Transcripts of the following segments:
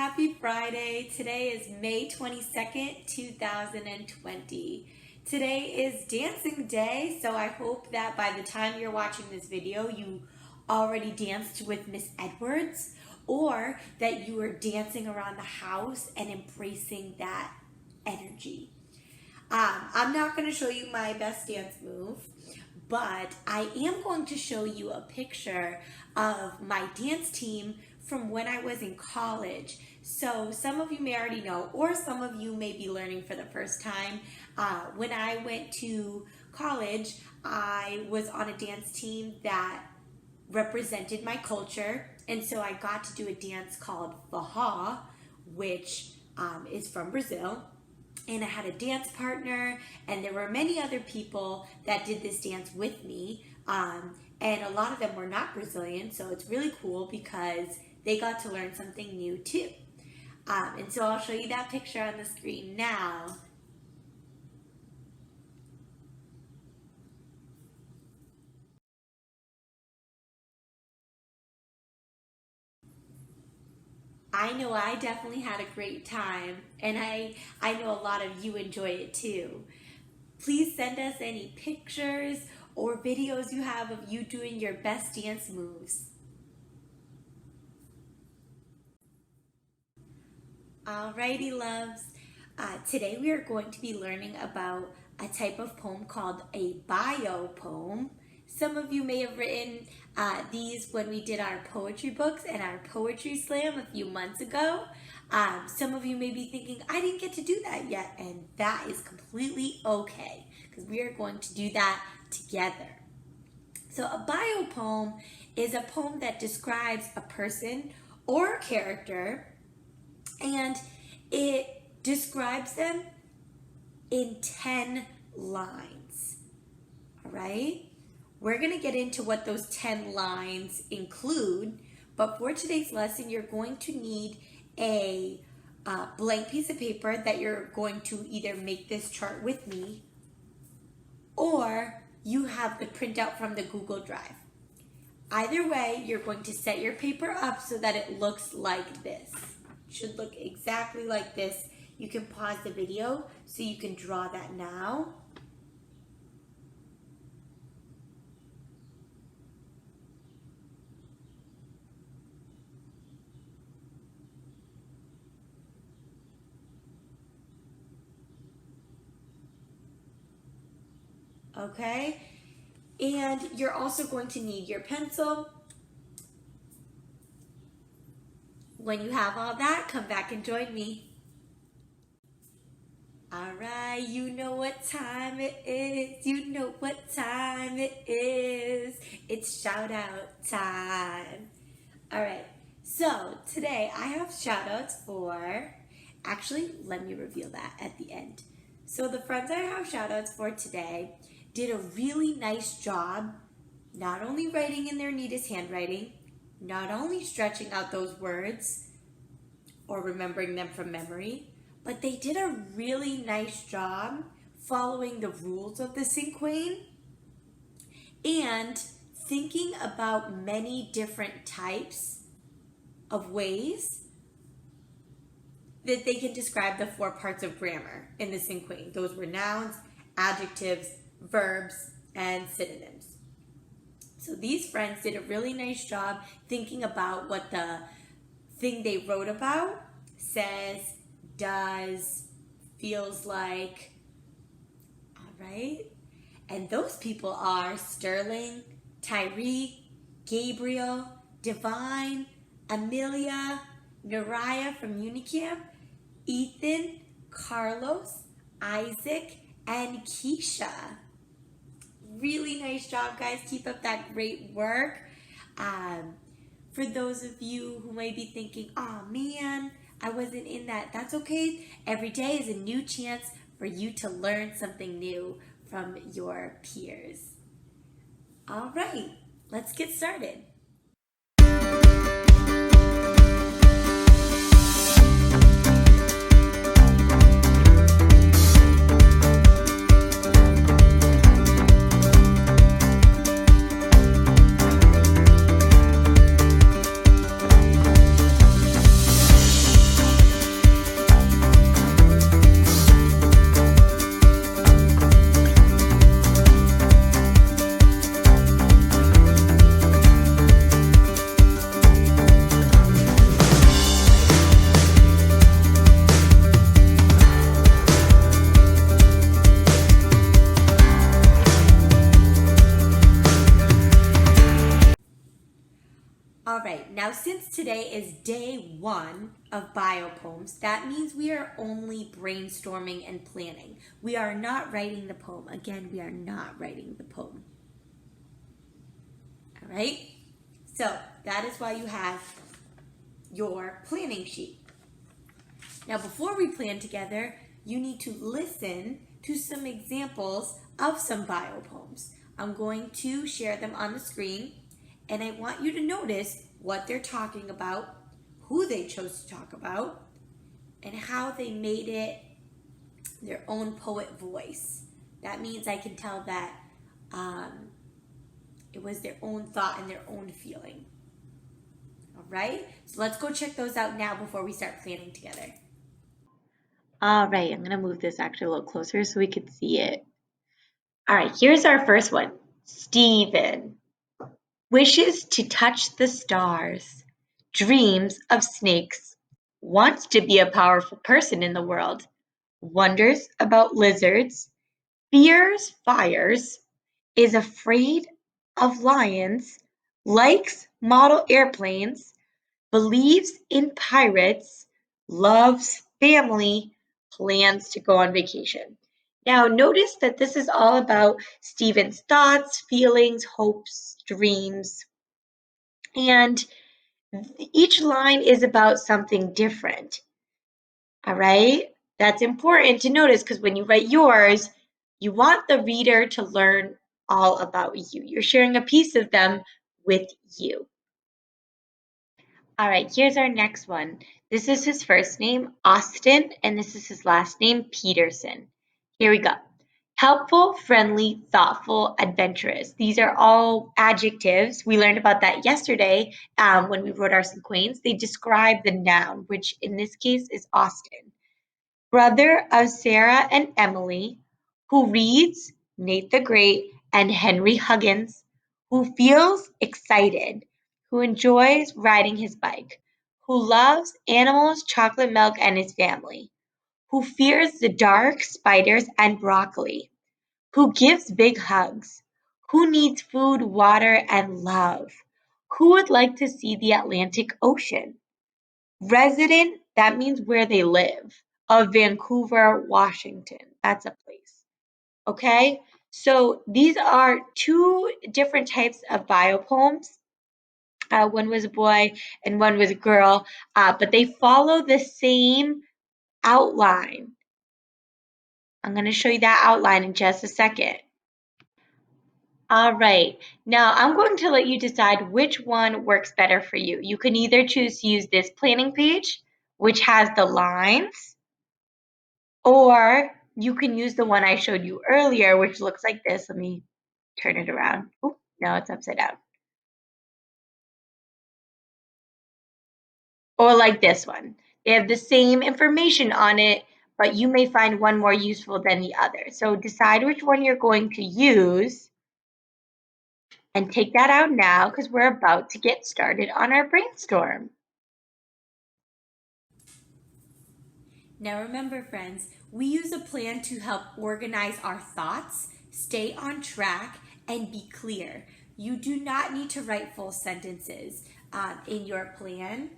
Happy Friday. Today is May 22nd, 2020. Today is dancing day, so I hope that by the time you're watching this video, you already danced with Miss Edwards, or that you are dancing around the house and embracing that energy. I'm not going to show you my best dance move, but I am going to show you a picture of my dance team from when I was in college. So some of you may already know, or some of you may be learning for the first time. When I went to college, I was on a dance team that represented my culture, and so I got to do a dance called Faha, which is from Brazil. And I had a dance partner, and there were many other people that did this dance with me. And a lot of them were not Brazilian, so it's really cool because they got to learn something new too. And so I'll show you that picture on the screen now. I know I definitely had a great time, and I know a lot of you enjoy it too. Please send us any pictures or videos you have of you doing your best dance moves. Alrighty, loves. Today we are going to be learning about a type of poem called a bio poem. Some of you may have written these when we did our poetry books and our poetry slam a few months ago. Some of you may be thinking, I didn't get to do that yet, and that is completely okay, because we are going to do that together. So a bio poem is a poem that describes a person or a character, and it describes them in 10 lines. All right? We're going to get into what those 10 lines include, but for today's lesson, you're going to need a blank piece of paper that you're going to either make this chart with me, or you have the printout from the Google Drive. Either way, you're going to set your paper up so that it looks like this. It should look exactly like this. You can pause the video so you can draw that now. Okay, and you're also going to need your pencil. When you have all that, come back and join me. All right, you know what time it is. You know what time it is. It's shout out time. All right, so today I have shout outs for, actually, let me reveal that at the end. So the friends I have shout outs for today did a really nice job, not only writing in their neatest handwriting, not only stretching out those words or remembering them from memory, but they did a really nice job following the rules of the cinquain and thinking about many different types of ways that they can describe the 4 parts of grammar in the cinquain. Those were nouns, adjectives, verbs, and synonyms. So these friends did a really nice job thinking about what the thing they wrote about says, does, feels like. All right? And those people are Sterling, Tyree, Gabriel, Divine, Amelia, Nariah from Unicamp, Ethan, Carlos, Isaac, and Keisha. Really nice job, guys. Keep up that great work. For those of you who may be thinking, oh man, I wasn't in that, that's okay. Every day is a new chance for you to learn something new from your peers. All right, let's get started. now since today is day 1 of biopoems, that means we are only brainstorming and planning. We are not writing the poem. Again, we are not writing the poem. All right? So that is why you have your planning sheet. Now, before we plan together, you need to listen to some examples of some biopoems. I'm going to share them on the screen, and I want you to notice what they're talking about, who they chose to talk about, and how they made it their own poet voice. That means I can tell that it was their own thought and their own feeling. All right? So let's go check those out now before we start planning together. All right, I'm going to move this actually a little closer so we could see it. All right, here's our first one. Stephen wishes to touch the stars, dreams of snakes, wants to be a powerful person in the world, wonders about lizards, fears fires, is afraid of lions, likes model airplanes, believes in pirates, loves family, plans to go on vacation. Now, notice that this is all about Stephen's thoughts, feelings, hopes, dreams, and each line is about something different. All right? That's important to notice because when you write yours, you want the reader to learn all about you. You're sharing a piece of them with you. All right, here's our next one. This is his first name, Austin, and this is his last name, Peterson. Here we go. Helpful, friendly, thoughtful, adventurous. These are all adjectives. We learned about that yesterday when we wrote our sequence. They describe the noun, which in this case is Austin. Brother of Sarah and Emily, who reads Nate the Great and Henry Huggins, who feels excited, who enjoys riding his bike, who loves animals, chocolate milk, and his family, who fears the dark, spiders, and broccoli, who gives big hugs, who needs food, water, and love, who would like to see the Atlantic Ocean. Resident, that means where they live, of Vancouver, Washington. That's a place. Okay? So these are two different types of biopoems. One was a boy and one was a girl, but they follow the same outline. I'm going to show you that outline in just a second. All right, now I'm going to let you decide which one works better for you. You can either choose to use this planning page, which has the lines, or you can use the one I showed you earlier, which looks like this. Let me turn it around. Oh, no, it's upside down. Or like this one. They have the same information on it, but you may find one more useful than the other. So decide which one you're going to use and take that out now because we're about to get started on our brainstorm. Now remember, friends, we use a plan to help organize our thoughts, stay on track, and be clear. You do not need to write full sentences in your plan.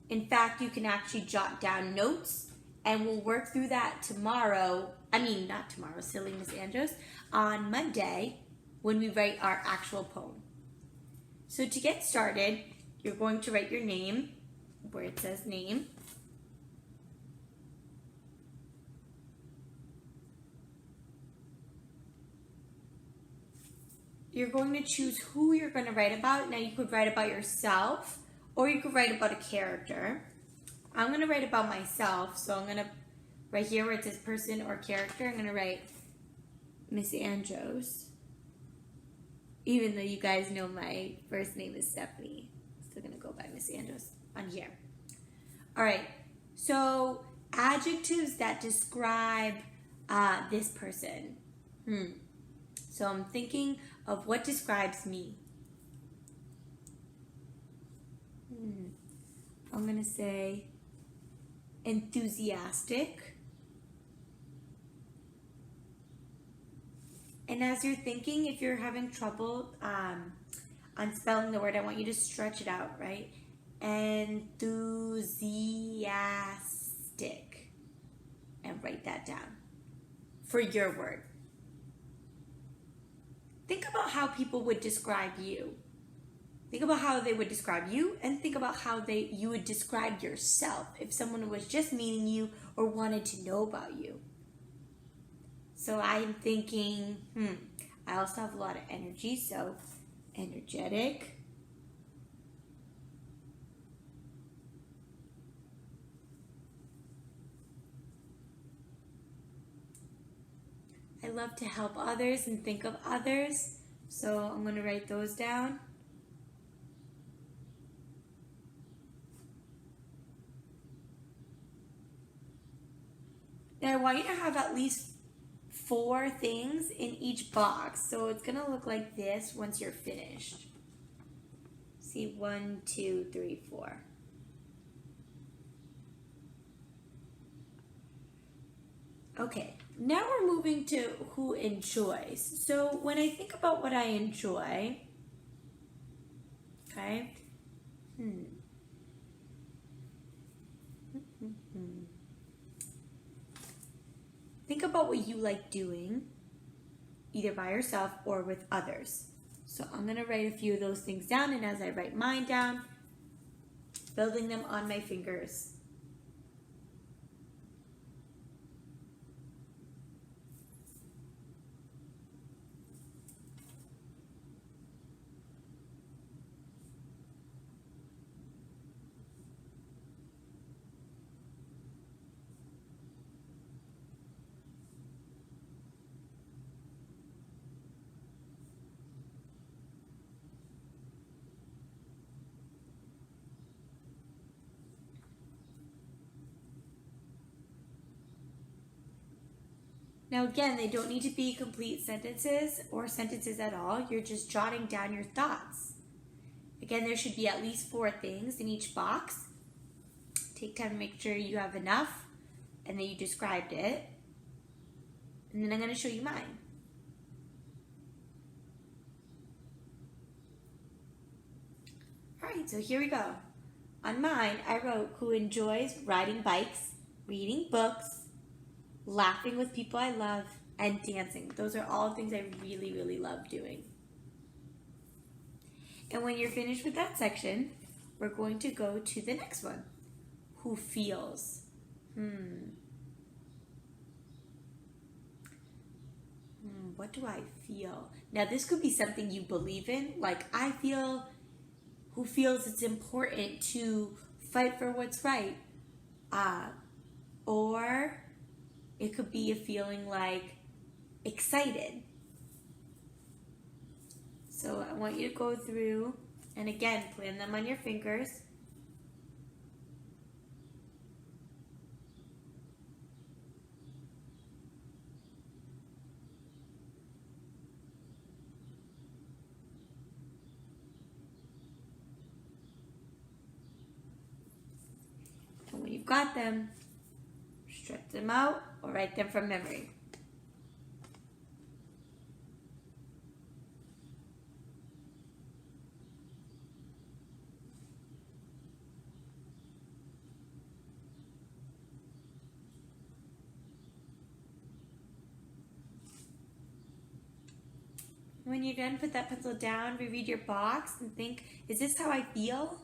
In fact, you can actually jot down notes, and we'll work through that tomorrow. Not tomorrow, silly Miss Andros, on Monday when we write our actual poem. So to get started, you're going to write your name where it says name. You're going to choose who you're going to write about. Now you could write about yourself or you could write about a character. I'm going to write about myself, so I'm going to, right here where it says person or character, I'm going to write Miss Andros. Even though you guys know my first name is Stephanie. I'm still going to go by Miss Andros on here. All right, so adjectives that describe this person. So I'm thinking of what describes me. I'm going to say enthusiastic. And as you're thinking, if you're having trouble on spelling the word, I want you to stretch it out, right? enthusiastic. And write that down for your word. Think about how people would describe you. Think about how they would describe you, and think about how you would describe yourself if someone was just meeting you or wanted to know about you. So I'm thinking, I also have a lot of energy, so energetic. I love to help others and think of others, so I'm going to write those down. Now I want you to have at least 4 things in each box. So it's going to look like this once you're finished. See, 1, 2, 3, 4. Okay, now we're moving to who enjoys. So when I think about what I enjoy, okay, think about what you like doing, either by yourself or with others. So I'm going to write a few of those things down, and as I write mine down, building them on my fingers. Now again, they don't need to be complete sentences or sentences at all. You're just jotting down your thoughts. Again, there should be at least 4 things in each box. Take time to make sure you have enough and that you described it. And then I'm going to show you mine. Alright, so here we go. On mine, I wrote who enjoys riding bikes, reading books, laughing with people I love, and dancing. Those are all things I really, really love doing. And when you're finished with that section, we're going to go to the next one. Who feels? What do I feel? Now this could be something you believe in, like I feel. Who feels it's important to fight for what's right? Or it could be a feeling like excited. So I want you to go through and again, plan them on your fingers. And when you've got them, stretch them out or write them from memory. When you're done, put that pencil down, reread your box, and think, is this how I feel?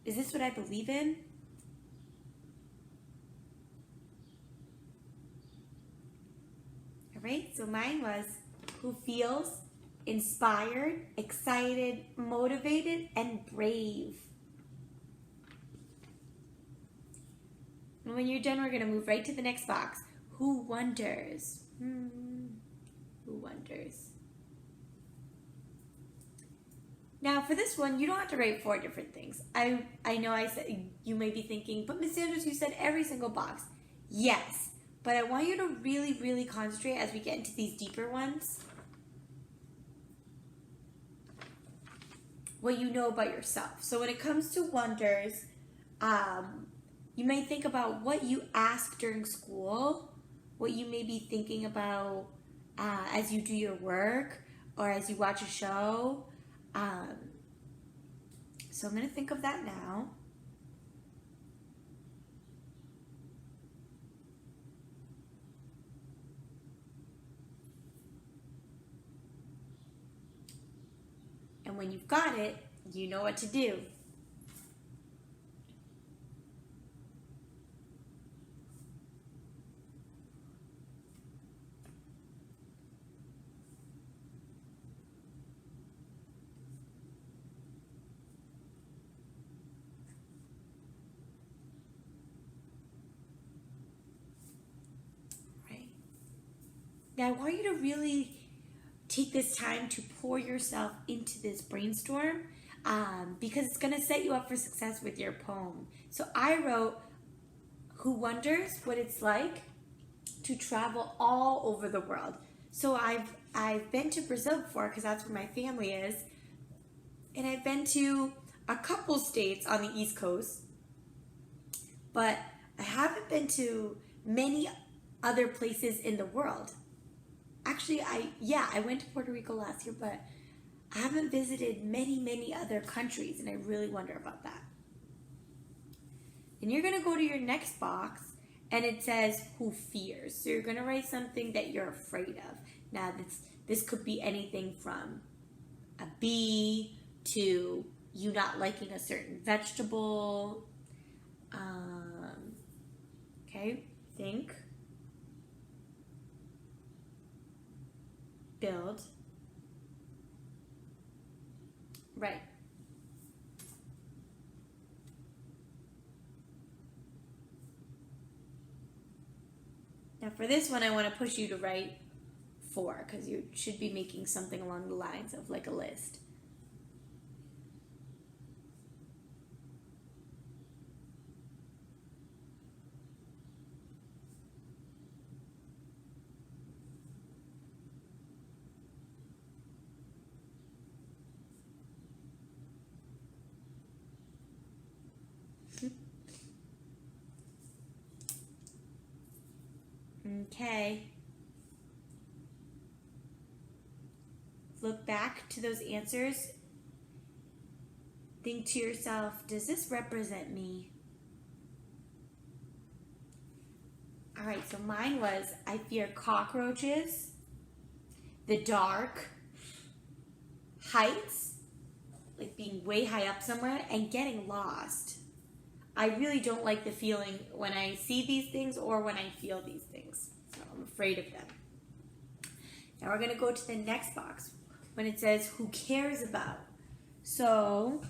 Is this what I believe in? All right, so mine was who feels inspired, excited, motivated, and brave. And when you're done, we're going to move right to the next box. Who wonders? Who wonders? Now for this one, you don't have to write 4 different things. I know I said, you may be thinking, but Miss Sanders, you said every single box. Yes, but I want you to really, really concentrate as we get into these deeper ones. What you know about yourself. So when it comes to wonders, you may think about what you ask during school, what you may be thinking about as you do your work or as you watch a show. So I'm going to think of that now. And when you've got it, you know what to do. Right? Now I want you to really take this time to pour yourself into this brainstorm because it's going to set you up for success with your poem. So I wrote, "Who wonders what it's like to travel all over the world?" So I've been to Brazil before because that's where my family is, and I've been to a couple states on the East Coast, but I haven't been to many other places in the world. Actually, I went to Puerto Rico last year, but I haven't visited many other countries, and I really wonder about that. And you're going to go to your next box, and it says, "Who fears?" So you're going to write something that you're afraid of. Now, this could be anything from a bee to you not liking a certain vegetable. Okay, think, build, write. Now for this one, I want to push you to write 4 because you should be making something along the lines of like a list. Okay. Look back to those answers. Think to yourself, does this represent me? All right, so mine was, I fear cockroaches, the dark, heights, like being way high up somewhere, and getting lost. I really don't like the feeling when I see these things or when I feel these things. So I'm afraid of them. Now we're going to go to the next box when it says, "Who cares about?" So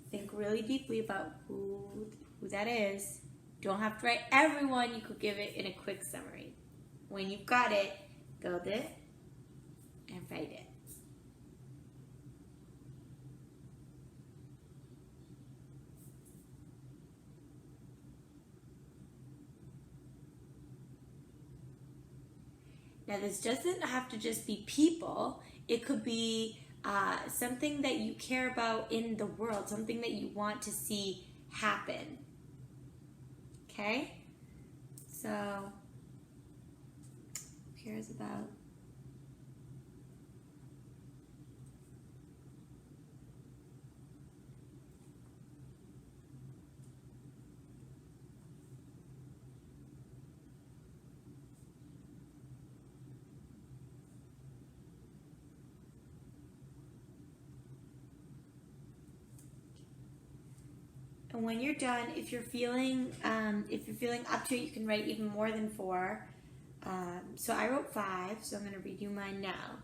think really deeply about who that is. Don't have to write everyone. You could give it in a quick summary. When you've got it, build it and write it. Now this doesn't have to just be people. It could be something that you care about in the world, something that you want to see happen. Okay? So, who cares about? And when you're done, if you're feeling up to it, you can write even more than 4. So I wrote 5, so I'm going to read you mine now.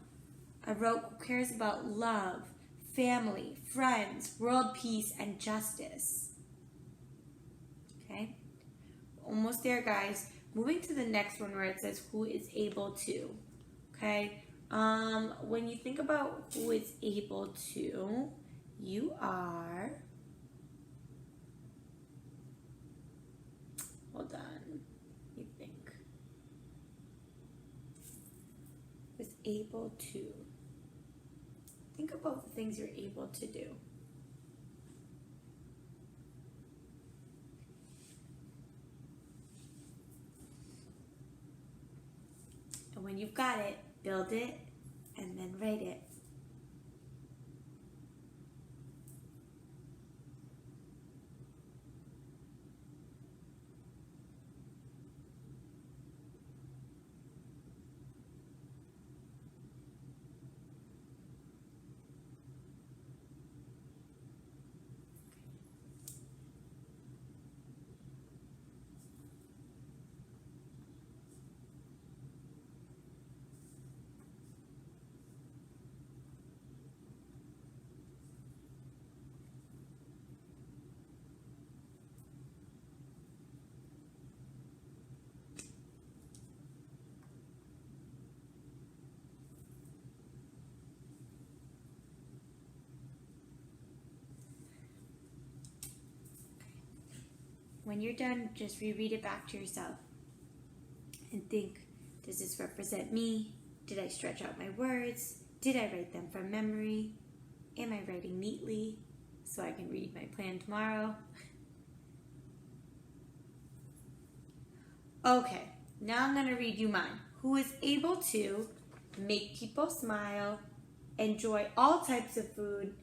I wrote, "Who cares about love, family, friends, world peace, and justice?" Okay, almost there, guys. Moving to the next one where it says, "Who is able to?" Okay, when you think about who is able to, you are. Hold on. You think. Was able to. Think about the things you're able to do. And when you've got it, build it and then write it. when you're done, just reread it back to yourself and think, does this represent me? Did I stretch out my words? Did I write them from memory? Am I writing neatly so I can read my plan tomorrow? Okay, now I'm going to read you mine. Who is able to make people smile, enjoy all types of food,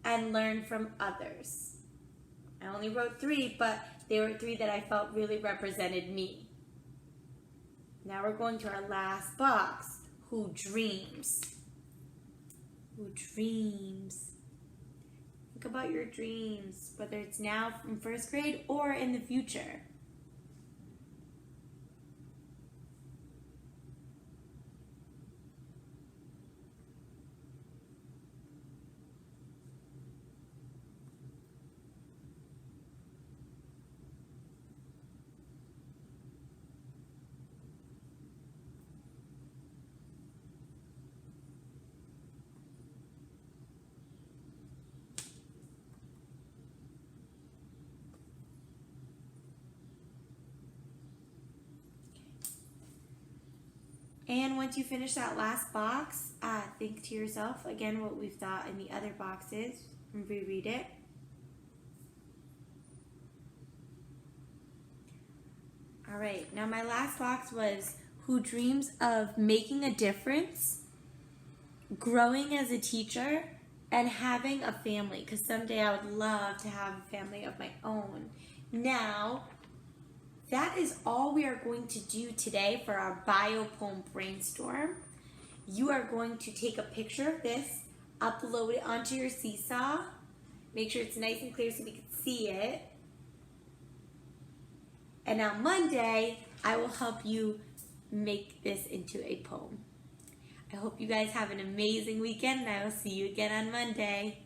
and learn from others. I only wrote 3, but they were 3 that I felt really represented me. Now we're going to our last box. Who dreams? Who dreams? Think about your dreams, whether it's now from first grade or in the future. And once you finish that last box, think to yourself again what we've thought in the other boxes and reread it. All right, now my last box was who dreams of making a difference, growing as a teacher, and having a family, because someday I would love to have a family of my own. Now, that is all we are going to do today for our bio poem brainstorm. You are going to take a picture of this, upload it onto your Seesaw, make sure it's nice and clear so we can see it. And on Monday, I will help you make this into a poem. I hope you guys have an amazing weekend, and I will see you again on Monday.